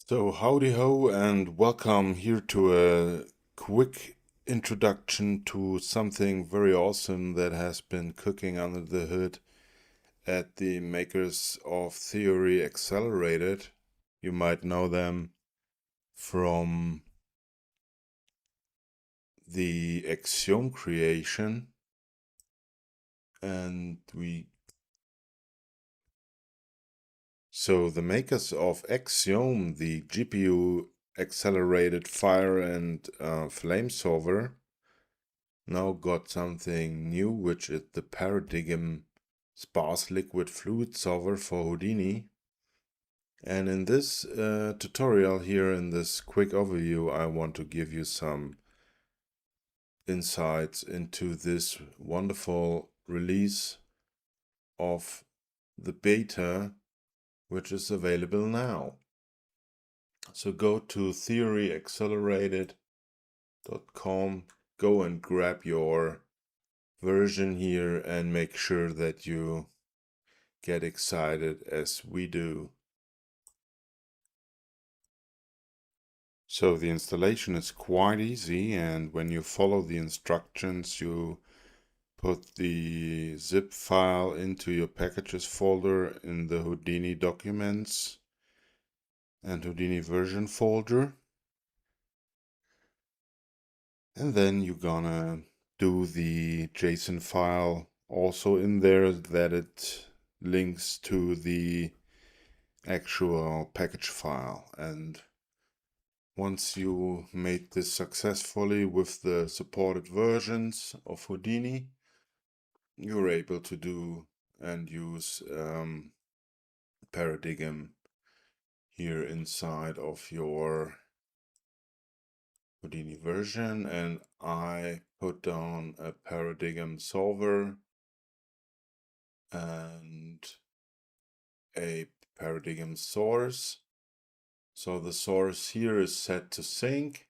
So howdy ho and welcome here to a quick introduction to something very awesome that has been cooking under the hood at the makers of TheoryAccelerated. You might know them from the Axiom creation, and so the makers of Axiom, the GPU accelerated fire and flame solver, now got something new, which is the Paradigm sparse liquid fluid solver for Houdini. And in this tutorial here, in this quick overview, I want to give you some insights into this wonderful release of the beta, which is available now. So go to TheoryAccelerated.com, go and grab your version here and make sure that you get excited as we do. So the installation is quite easy, and when you follow the instructions, you put the zip file into your packages folder in the Houdini documents and Houdini version folder. And then you're gonna do the JSON file also in there, that it links to the actual package file. And once you made this successfully with the supported versions of Houdini, you're able to do and use Paradigm here inside of your Houdini version. And I put down a Paradigm solver and a Paradigm source. So the source here is set to sync,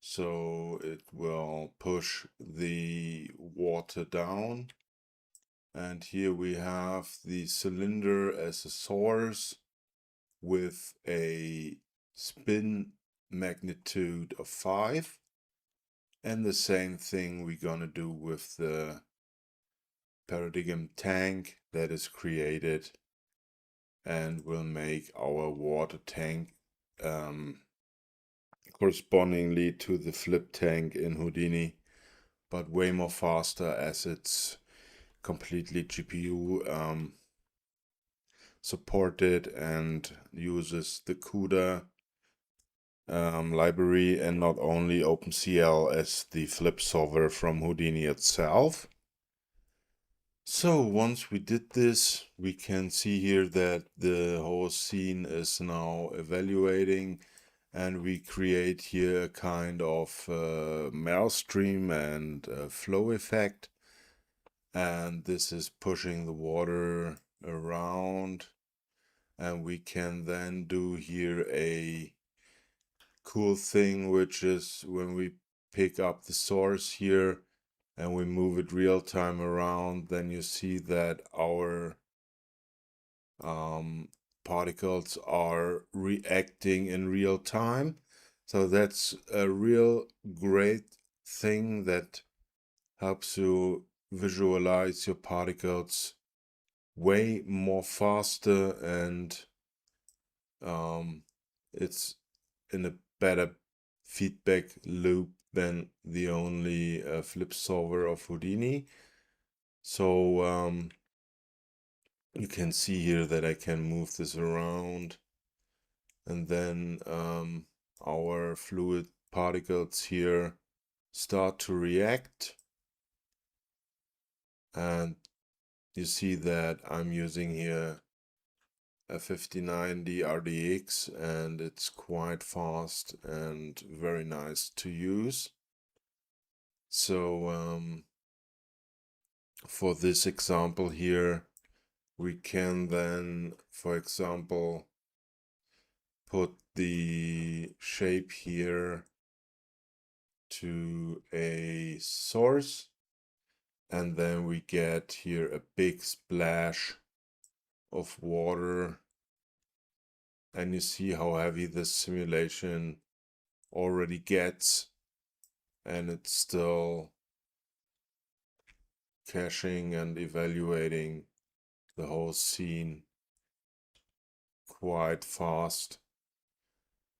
so it will push the water down. And here we have the cylinder as a source with a spin magnitude of 5. And the same thing we're gonna do with the Paradigm tank that is created and will make our water tank correspondingly to the flip tank in Houdini, but way more faster as it's completely GPU supported and uses the CUDA library and not only OpenCL as the flip solver from Houdini itself. So once we did this, we can see here that the whole scene is now evaluating, and we create here a kind of maelstrom and flow effect. And this is pushing the water around, and we can then do here a cool thing, which is when we pick up the source here and we move it real time around, then you see that our particles are reacting in real time. So that's a real great thing that helps you visualize your particles way more faster, and it's in a better feedback loop than the only flip solver of Houdini. So you can see here that I can move this around, and then our fluid particles here start to react. And you see that I'm using here a 5090 RDX, and it's quite fast and very nice to use. So for this example here, we can then, for example, put the shape here to a source, and then we get here a big splash of water, And you see how heavy this simulation already gets, and it's still caching and evaluating the whole scene quite fast,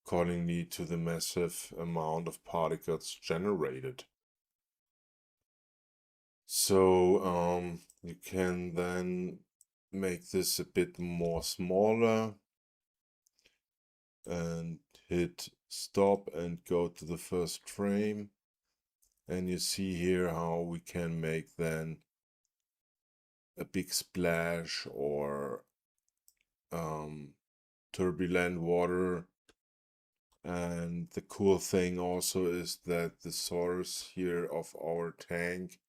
accordingly to the massive amount of particles generated. So you can then make this a bit more smaller and hit stop and go to the first frame, and you see here how we can make then a big splash or turbulent water. And the cool thing also is that the source here of our tank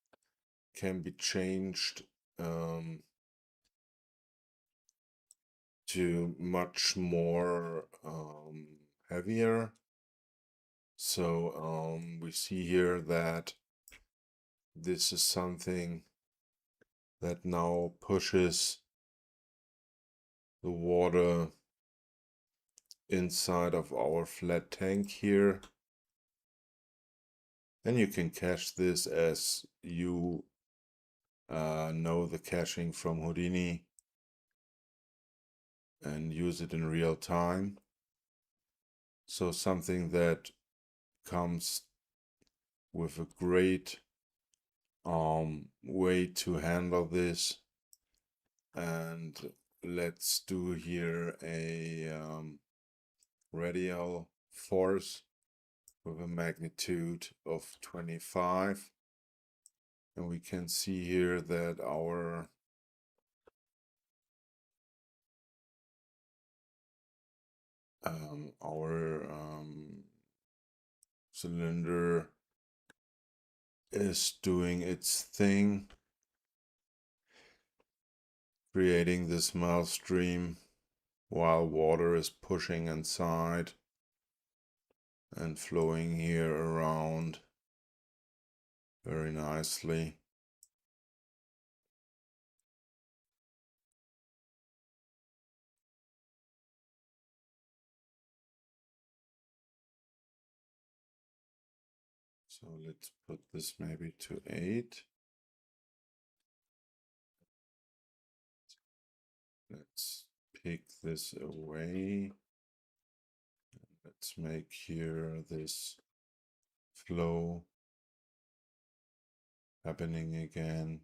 can be changed to much more heavier. So we see here that this is something that now pushes the water inside of our flat tank here. And you can cache this as you know the caching from Houdini and use it in real time. So something that comes with a great way to handle this. And let's do here a radial force with a magnitude of 25. And we can see here that our cylinder is doing its thing, creating this maelstrom while water is pushing inside and flowing here around very nicely. So let's put this maybe to 8. Let's pick this away. Let's make here this flow happening again.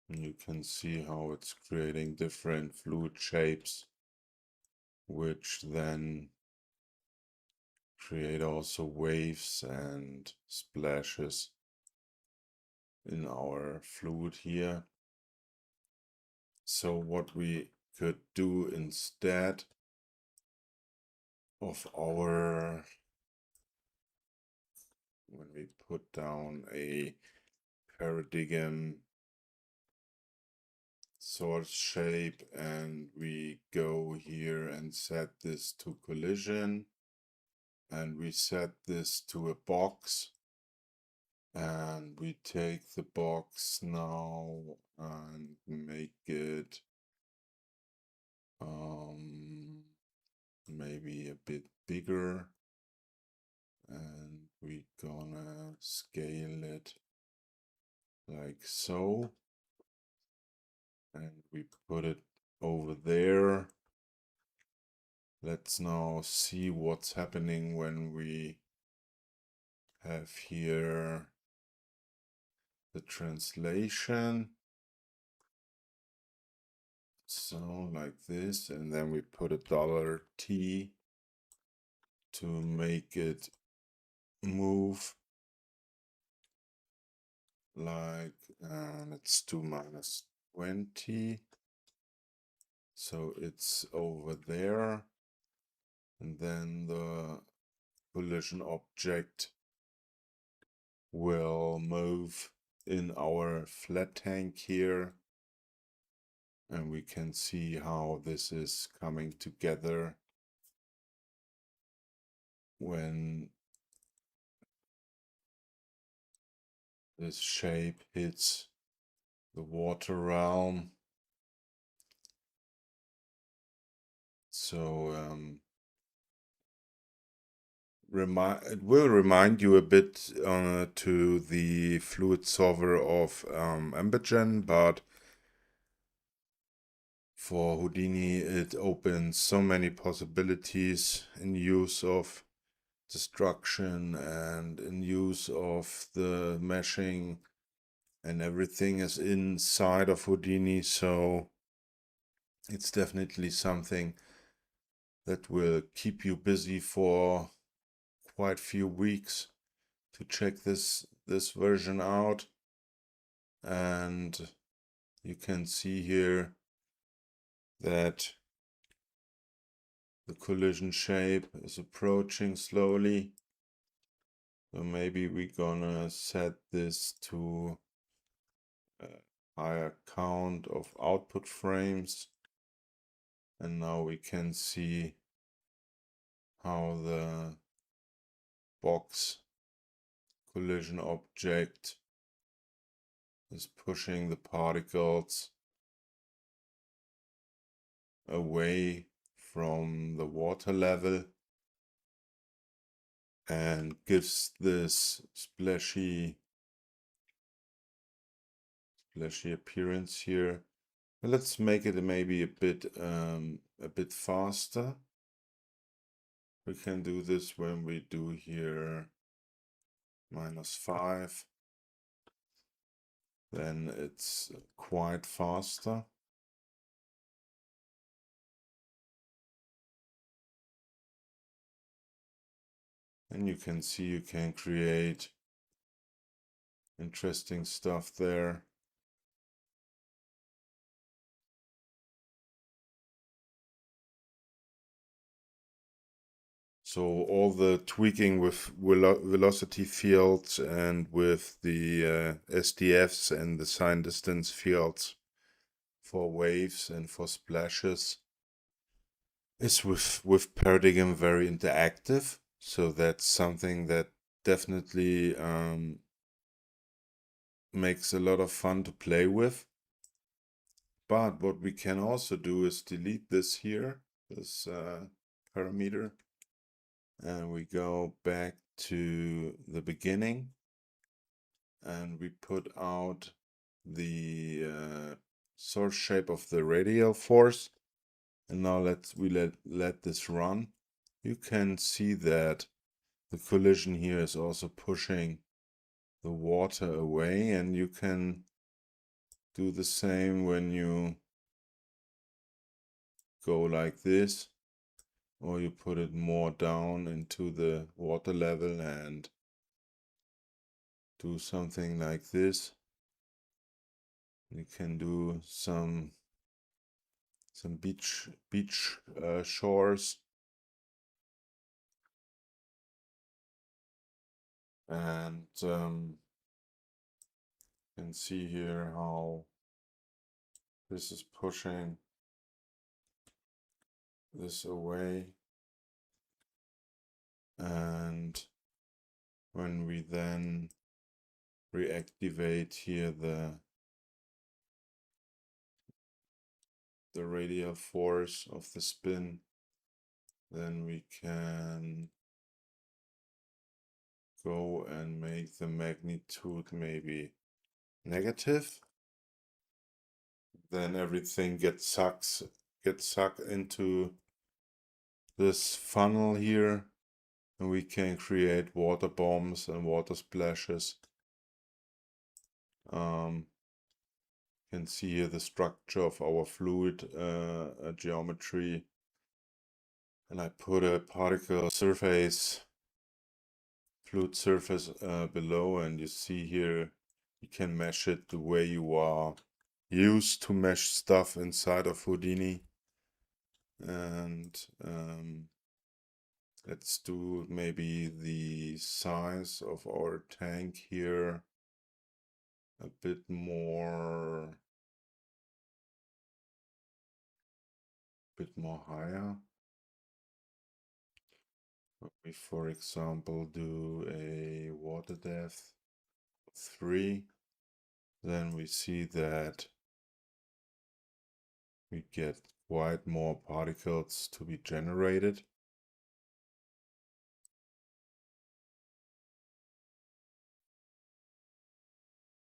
And you can see how it's creating different fluid shapes, which then create also waves and splashes in our fluid here. So what we could do instead of our, when we put down a paradigm source shape and we go here and set this to collision, and we set this to a box, and we take the box now and make it maybe a bit bigger, and we're gonna scale it like so, and we put it over there. Let's now see what's happening when we have here the translation. So like this, and then we put a $T to make it move like, let's do -20. So it's over there, and then the collision object will move in our flat tank here, and we can see how this is coming together when this shape hits the water realm. So it will remind you a bit to the fluid solver of Ambergen, but for Houdini it opens so many possibilities in use of destruction and in use of the meshing, and everything is inside of Houdini, so it's definitely something that will keep you busy for quite few weeks to check this version out. And you can see here that the collision shape is approaching slowly. So maybe we're gonna set this to a higher count of output frames. And now we can see how the box collision object is pushing the particles away from the water level and gives this splashy appearance here. Let's make it maybe a bit faster. We can do this when we do here -5. Then it's quite faster. And you can see you can create interesting stuff there. So all the tweaking with velocity fields and with the SDFs and the sign distance fields for waves and for splashes is with Paradigm very interactive. So that's something that definitely makes a lot of fun to play with. But what we can also do is delete this here, this parameter, and we go back to the beginning and we put out the source shape of the radial force. And now let this run. You can see that the collision here is also pushing the water away, and you can do the same when you go like this, or you put it more down into the water level and do something like this. You can do some beach shores, and you can see here how this is pushing this away. And when we then reactivate here the radial force of the spin, then we can go and make the magnitude maybe negative. Then everything gets sucked into this funnel here, and we can create water bombs and water splashes. You can see here the structure of our fluid geometry, and I put a particle surface, fluid surface below, and you see here you can mesh it the way you are used to mesh stuff inside of Houdini. And let's do maybe the size of our tank here a bit more higher. We, for example, do a water depth 3, then we see that we get quite more particles to be generated.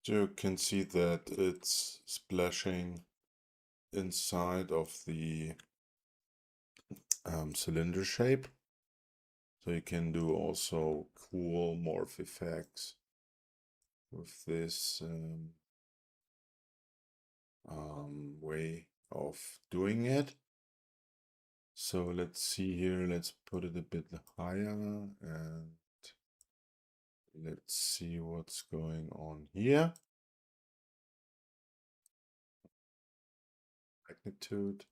So you can see that it's splashing inside of the cylinder shape. So you can do also cool morph effects with this way of doing it. So let's see here, let's put it a bit higher and let's see what's going on here. Magnitude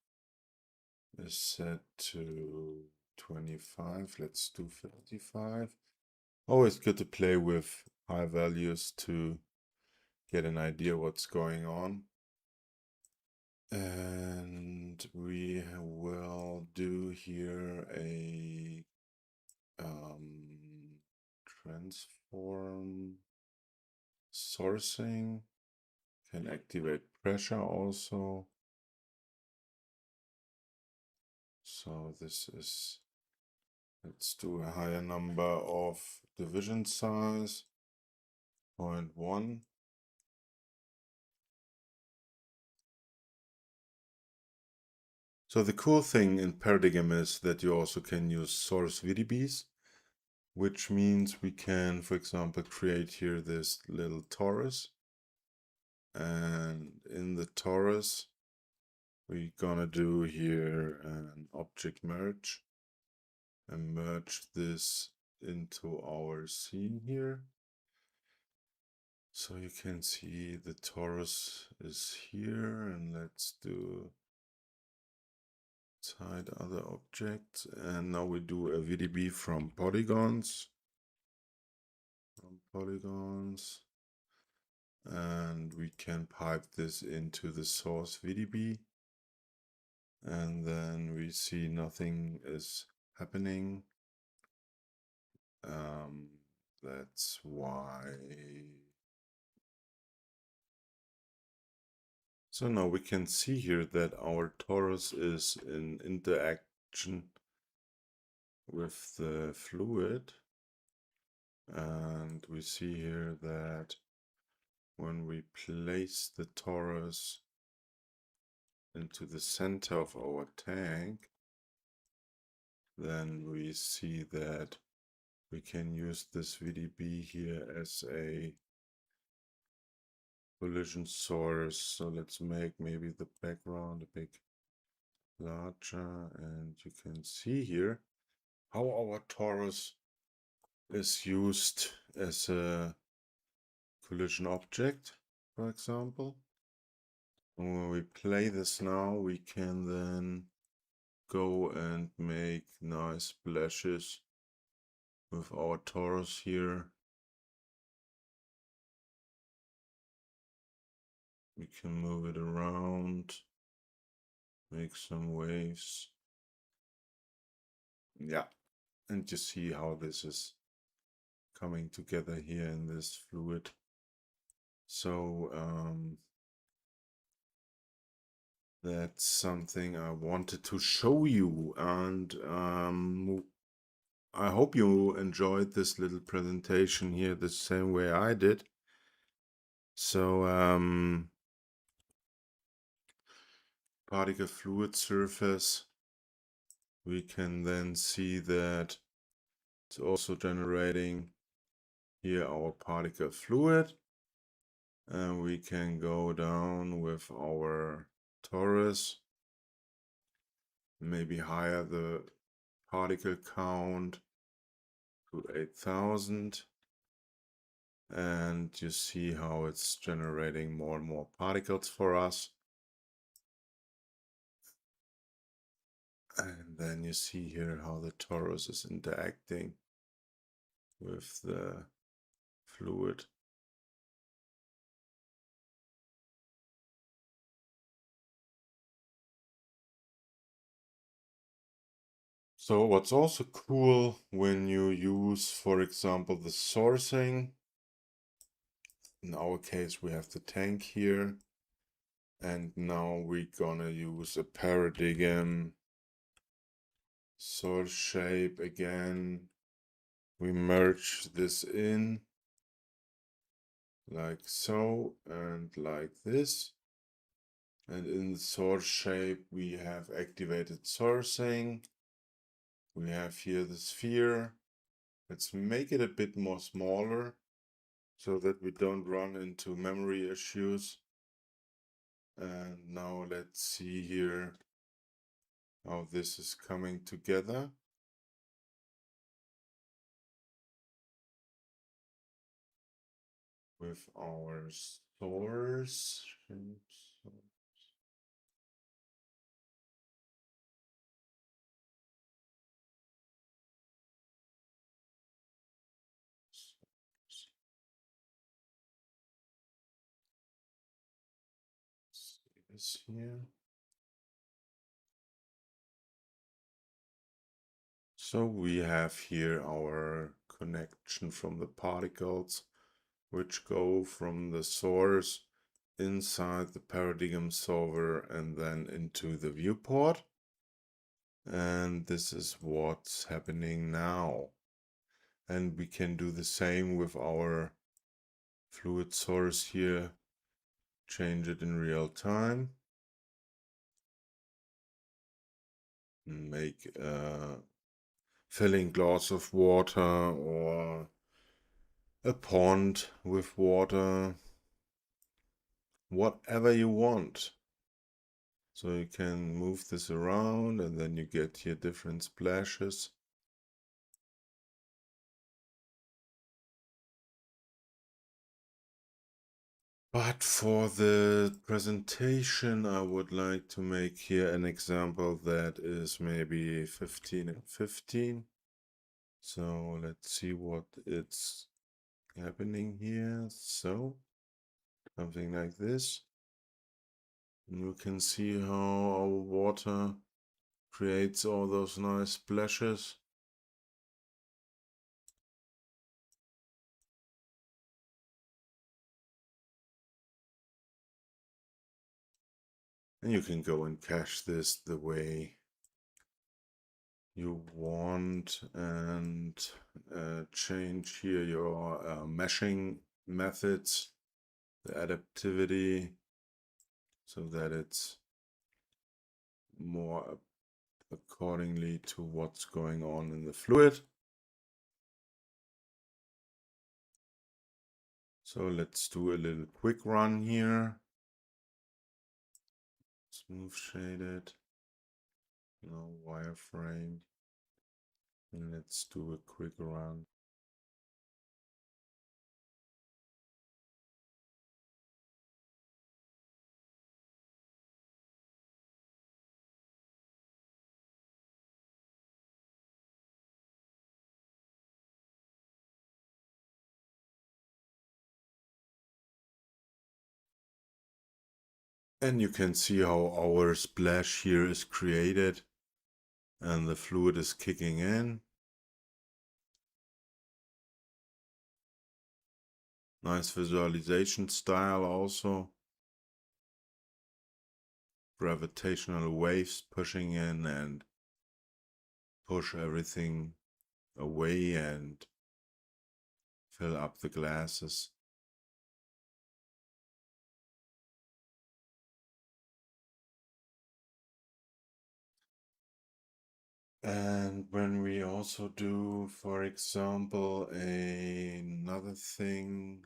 is set to 25. Let's do 55. Always good to play with high values to get an idea what's going on. And we will do here a transform sourcing. Can activate pressure also. So this is, let's do a higher number of division size, 0.1. So the cool thing in Paradigm is that you also can use source VDBs, which means we can, for example, create here this little torus. And in the torus, we're gonna do here an object merge and merge this into our scene here. So you can see the torus is here, and let's do hide other objects. And now we do a VDB from polygons. And we can pipe this into the source VDB. And then we see nothing is happening. That's why. So now we can see here that our torus is in interaction with the fluid. And we see here that when we place the torus into the center of our tank, then we see that we can use this VDB here as a collision source. So let's make maybe the background a bit larger, and you can see here how our torus is used as a collision object, for example. And when we play this now, we can then go and make nice splashes with our torus here. We can move it around, make some waves. Yeah, and you see how this is coming together here in this fluid. So that's something I wanted to show you, and I hope you enjoyed this little presentation here the same way I did. So particle fluid surface, we can then see that it's also generating here our particle fluid, and we can go down with our torus, maybe higher the particle count to 8,000, and you see how it's generating more and more particles for us. And then you see here how the torus is interacting with the fluid. So what's also cool when you use, for example, the sourcing, in our case we have the tank here, And now we're gonna use a paradigm source shape again. We merge this in like so and like this. And in the source shape, we have activated sourcing. We have here the sphere. Let's make it a bit more smaller so that we don't run into memory issues. And now let's see here how this is coming together. With our source. See this here. So we have here our connection from the particles, which go from the source inside the paradigm solver and then into the viewport. And this is what's happening now. And we can do the same with our fluid source here, change it in real time, make a filling glass of water or a pond with water, whatever you want. So you can move this around and then you get here different splashes. But for the presentation, I would like to make here an example that is maybe 15 and 15. So let's see what it's happening here. So something like this. And you can see how our water creates all those nice splashes. And you can go and cache this the way you want and change here your meshing methods, the adaptivity, so that it's more accordingly to what's going on in the fluid. So let's do a little quick run here. Smooth shaded, no wireframe. And let's do a quick run. And you can see how our splash here is created and the fluid is kicking in. Nice visualization style also. Gravitational waves pushing in and push everything away and fill up the glasses. And when we also do, for example, another thing,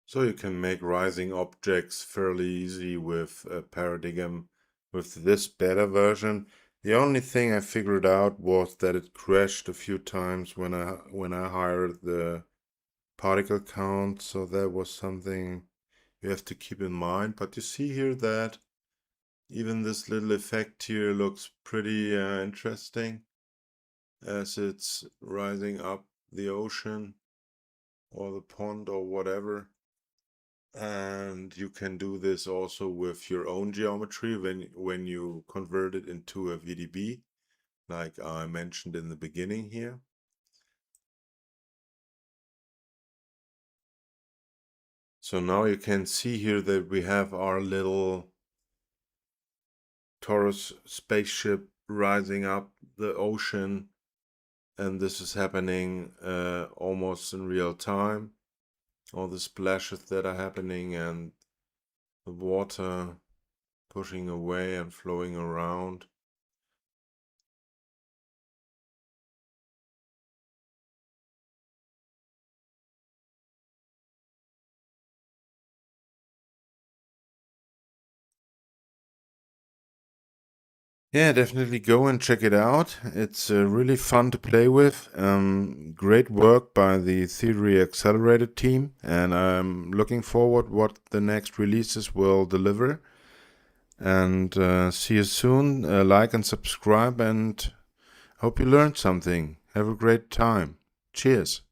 so you can make rising objects fairly easy with a paradigm with this beta version. The only thing I figured out was that it crashed a few times when I hired the particle count, so that was something you have to keep in mind. But you see here that even this little effect here looks pretty interesting as it's rising up the ocean or the pond or whatever. And you can do this also with your own geometry when you convert it into a VDB, like I mentioned in the beginning here. So now you can see here that we have our little Taurus spaceship rising up the ocean, and this is happening almost in real time. All the splashes that are happening and the water pushing away and flowing around. Yeah, definitely go and check it out. It's really fun to play with. Great work by the TheoryAccelerated team, and I'm looking forward what the next releases will deliver. And see you soon. Like and subscribe, and hope you learned something. Have a great time. Cheers.